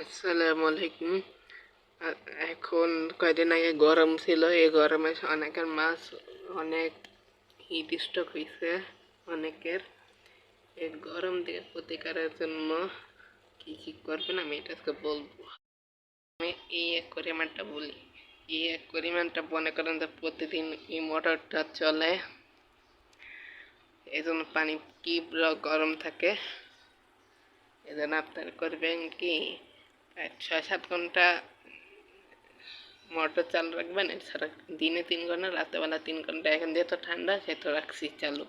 আসসালামু আলাইকুম। এখন কয়দিন আগে গরম ছিল, এই গরমে অনেকের মাছ অনেক হিট স্ট্রোক হয়েছে অনেকের। এই গরম থেকে প্রতিকারের জন্য কি কি করবেন আমি এটা আজকে বলবো। আমি এই এক পরিমাণটা বলি। এই এক পরিমাণটা মনে করেন যে প্রতিদিন এই মোটরটা চলে, এই জন্য পানি তীব্র গরম থাকে। এই জন্য আপনারা করবেন কি 6-7 ঘন্টা মোটর চালু রাখবেন। এছাড়া দিনে 3 ঘন্টা, রাতেবেলা 3 ঘন্টা। এখন যেহেতু ঠান্ডা সেহেতু রাখছি চালু।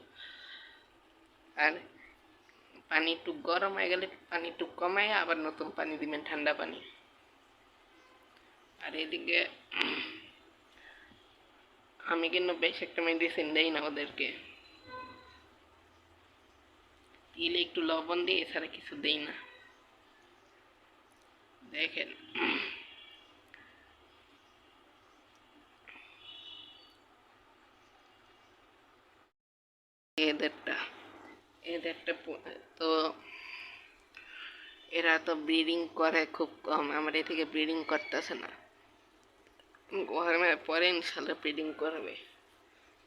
আর পানি একটু গরম হয়ে গেলে পানি একটু কমাই আবার নতুন পানি দিবেন, ঠান্ডা পানি। আর এদিকে আমি কিন্তু বেশ একটা মেডিসিন দেই না ওদেরকে, দিলে একটু লবণ দিই, এছাড়া কিছু দেই না। দেখেন এদেরটা এদেরটা তো এরা তো ব্রিডিং করে খুব কম, আমার এ থেকে ব্রিডিং করতেছে না। গরমের পরে ইনশাল্লাহ ব্রিডিং করবে।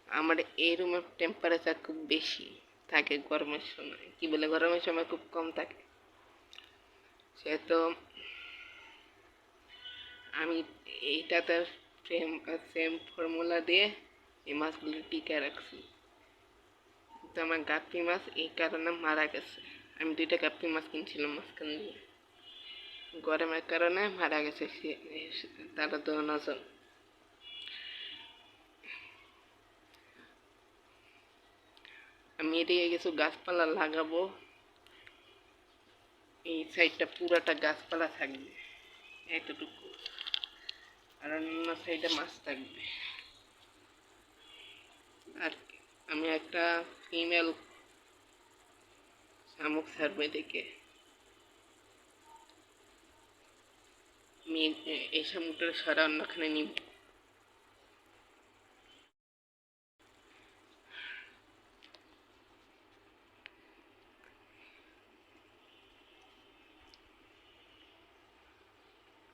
আমার এই রুমের টেম্পারেচার খুব বেশি থাকে গরমের সময়, কি বলে গরমের সময় খুব কম থাকে। সেহেতু আমি এইটাতে সেম ফর্মুলা দিয়ে এই মাছগুলো টিকে রাখছি। তো আমার গাপ্পি মাছ এই কারণে মারা গেছে। আমি 2টা গাপ্পি মাছ কিনছিলাম মাঝখান দিয়ে, গরমের কারণে মারা গেছে তারা 2 জন। আমি এদিকে কিছু গাছপালা লাগাবো, এই সাইডটা পুরাটা গাছপালা থাকবে এতটুকু, আর অন্য সাইডে মাছ থাকবে। আর আমি একটা ফিমেল শামুক ছাড়বো থেকে। আমি এই শামুকটার সারা অন্যখানে নিব।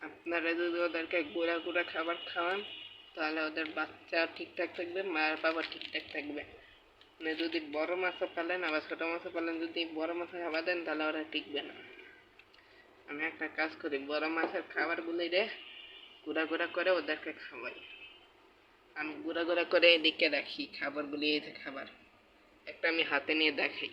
আপনারা যদি ওদেরকে গুঁড়া গুঁড়া খাবার খাওয়ান তাহলে ওদের বাচ্চা ঠিকঠাক থাকবে, মায়ের বাবা ঠিকঠাক থাকবে। মানে যদি বড় মাছও পালেন আবার ছোটো মাছও পালেন, যদি বড় মাছের খাবার দেন তাহলে ওরা টিকবে না। আমি একটা কাজ করি, বড় মাছের খাবারগুলি রে গুঁড়া গুঁড়া করে ওদেরকে খাওয়াই। আমি গুঁড়া গুঁড়া করে এদিকে রাখি খাবারগুলি, এই যে খাবার একটা আমি হাতে নিয়ে দেখাই।